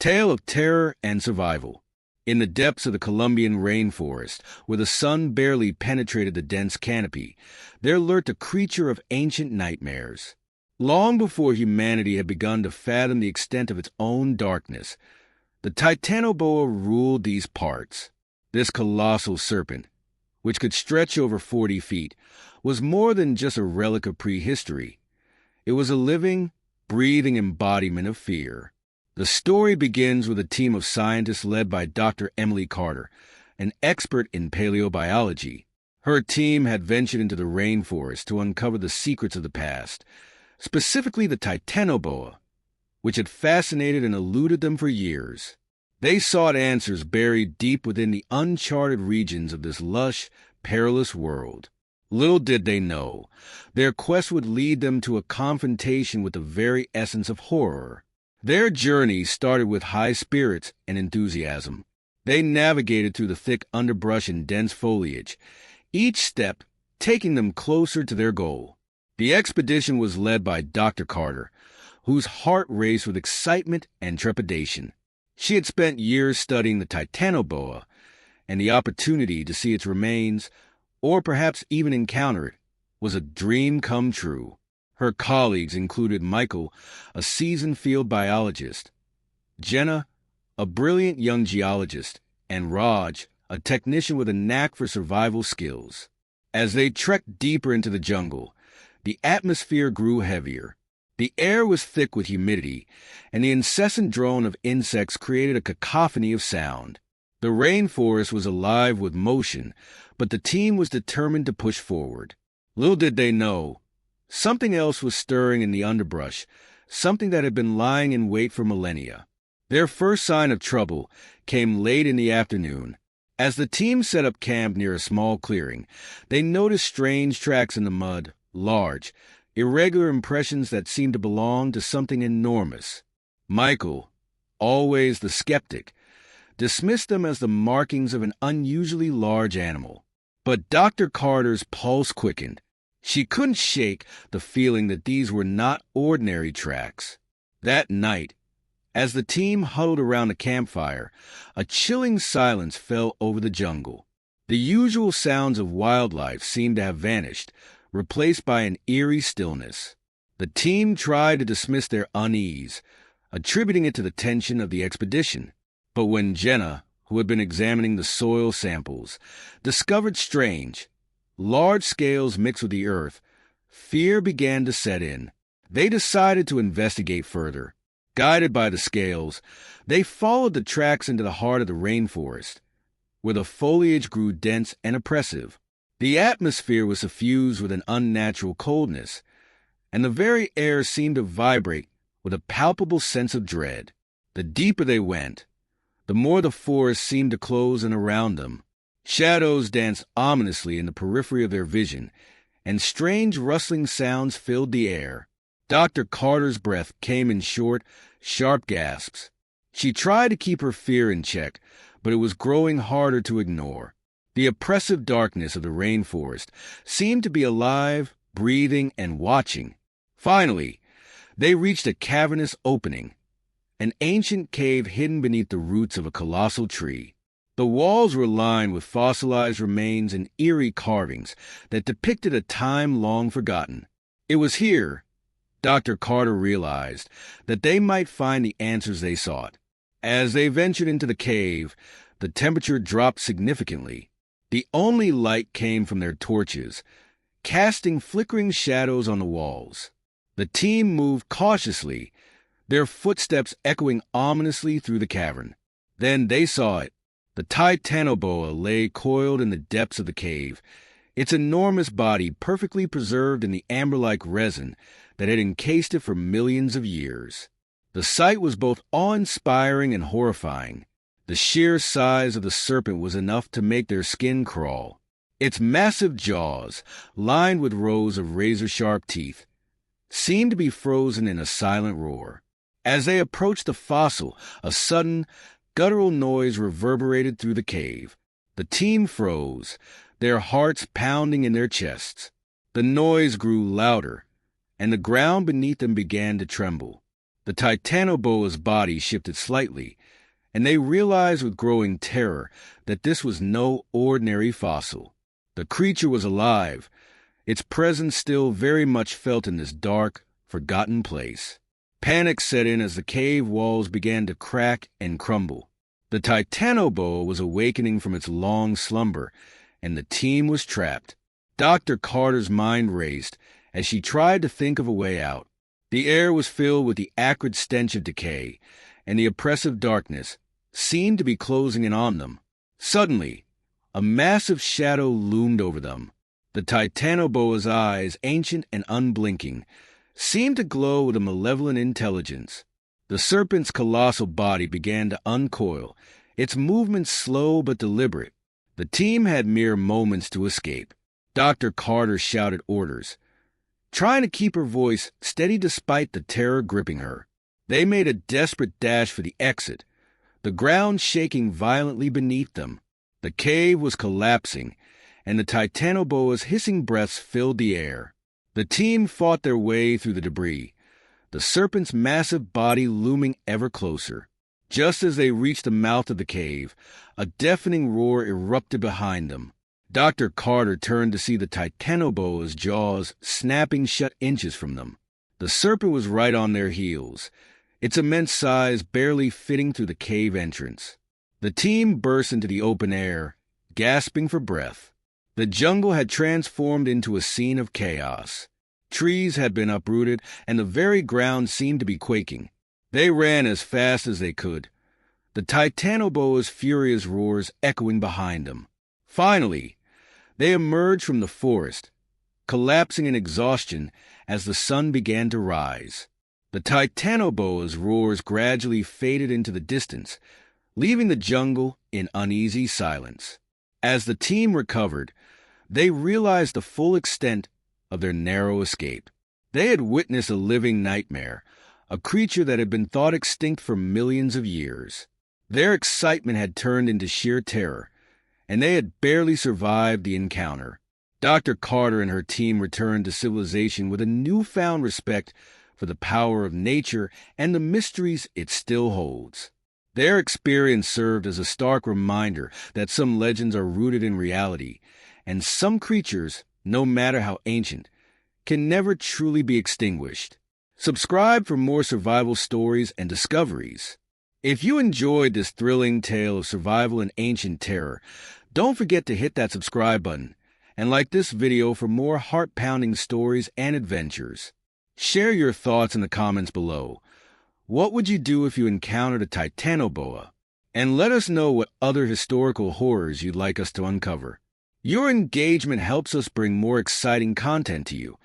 Tale of terror and survival. In the depths of the Colombian rainforest, where the sun barely penetrated the dense canopy, there lurked a creature of ancient nightmares. Long before humanity had begun to fathom the extent of its own darkness, the Titanoboa ruled these parts. This colossal serpent, which could stretch over 40 feet, was more than just a relic of prehistory. It was a living, breathing embodiment of fear. The story begins with a team of scientists led by Dr. Emily Carter, an expert in paleobiology. Her team had ventured into the rainforest to uncover the secrets of the past, specifically the Titanoboa, which had fascinated and eluded them for years. They sought answers buried deep within the uncharted regions of this lush, perilous world. Little did they know, their quest would lead them to a confrontation with the very essence of horror. Their journey started with high spirits and enthusiasm. They navigated through the thick underbrush and dense foliage, each step taking them closer to their goal. The expedition was led by Dr. Carter, whose heart raced with excitement and trepidation. She had spent years studying the Titanoboa, and the opportunity to see its remains, or perhaps even encounter it, was a dream come true. Her colleagues included Michael, a seasoned field biologist, Jenna, a brilliant young geologist, and Raj, a technician with a knack for survival skills. As they trekked deeper into the jungle, the atmosphere grew heavier. The air was thick with humidity, and the incessant drone of insects created a cacophony of sound. The rainforest was alive with motion, but the team was determined to push forward. Little did they know, something else was stirring in the underbrush, something that had been lying in wait for millennia. Their first sign of trouble came late in the afternoon. As the team set up camp near a small clearing, they noticed strange tracks in the mud, large, irregular impressions that seemed to belong to something enormous. Michael, always the skeptic, dismissed them as the markings of an unusually large animal. But Dr. Carter's pulse quickened. She couldn't shake the feeling that these were not ordinary tracks. That night, as the team huddled around the campfire, a chilling silence fell over the jungle. The usual sounds of wildlife seemed to have vanished, replaced by an eerie stillness. The team tried to dismiss their unease, attributing it to the tension of the expedition. But when Jenna, who had been examining the soil samples, discovered strange, large scales mixed with the earth, fear began to set in. They decided to investigate further. Guided by the scales, they followed the tracks into the heart of the rainforest, where the foliage grew dense and oppressive. The atmosphere was suffused with an unnatural coldness, and the very air seemed to vibrate with a palpable sense of dread. The deeper they went, the more the forest seemed to close in around them. Shadows danced ominously in the periphery of their vision, and strange rustling sounds filled the air. Dr. Carter's breath came in short, sharp gasps. She tried to keep her fear in check, but it was growing harder to ignore. The oppressive darkness of the rainforest seemed to be alive, breathing, and watching. Finally, they reached a cavernous opening, an ancient cave hidden beneath the roots of a colossal tree. The walls were lined with fossilized remains and eerie carvings that depicted a time long forgotten. It was here, Dr. Carter realized, that they might find the answers they sought. As they ventured into the cave, the temperature dropped significantly. The only light came from their torches, casting flickering shadows on the walls. The team moved cautiously, their footsteps echoing ominously through the cavern. Then they saw it. The Titanoboa lay coiled in the depths of the cave, its enormous body perfectly preserved in the amber-like resin that had encased it for millions of years. The sight was both awe-inspiring and horrifying. The sheer size of the serpent was enough to make their skin crawl. Its massive jaws, lined with rows of razor-sharp teeth, seemed to be frozen in a silent roar. As they approached the fossil, a sudden, guttural noise reverberated through the cave. The team froze, their hearts pounding in their chests. The noise grew louder, and the ground beneath them began to tremble. The titanoboa's body shifted slightly, and they realized with growing terror that this was no ordinary fossil. The creature was alive, its presence still very much felt in this dark, forgotten place. Panic set in as the cave walls began to crack and crumble. The titanoboa was awakening from its long slumber, and the team was trapped. Dr. Carter's mind raced as she tried to think of a way out. The air was filled with the acrid stench of decay, and the oppressive darkness seemed to be closing in on them. Suddenly, a massive shadow loomed over them. The titanoboa's eyes, ancient and unblinking, seemed to glow with a malevolent intelligence. The serpent's colossal body began to uncoil, its movements slow but deliberate. The team had mere moments to escape. Dr. Carter shouted orders, trying to keep her voice steady despite the terror gripping her. They made a desperate dash for the exit, the ground shaking violently beneath them. The cave was collapsing, and the titanoboa's hissing breaths filled the air. The team fought their way through the debris, the serpent's massive body looming ever closer. Just as they reached the mouth of the cave, a deafening roar erupted behind them. Dr. Carter turned to see the titanoboa's jaws snapping shut inches from them. The serpent was right on their heels, its immense size barely fitting through the cave entrance. The team burst into the open air, gasping for breath. The jungle had transformed into a scene of chaos. Trees had been uprooted, and the very ground seemed to be quaking. They ran as fast as they could, the titanoboa's furious roars echoing behind them. Finally, they emerged from the forest, collapsing in exhaustion as the sun began to rise. The titanoboa's roars gradually faded into the distance, leaving the jungle in uneasy silence. As the team recovered, they realized the full extent of their narrow escape. They had witnessed a living nightmare, a creature that had been thought extinct for millions of years. Their excitement had turned into sheer terror, and they had barely survived the encounter. Dr. Carter and her team returned to civilization with a newfound respect for the power of nature and the mysteries it still holds. Their experience served as a stark reminder that some legends are rooted in reality, and some creatures, no matter how ancient, can never truly be extinguished. Subscribe for more survival stories and discoveries. If you enjoyed this thrilling tale of survival and ancient terror, don't forget to hit that subscribe button and like this video for more heart-pounding stories and adventures. Share your thoughts in the comments below. What would you do if you encountered a titanoboa? And let us know what other historical horrors you'd like us to uncover. Your engagement helps us bring more exciting content to you,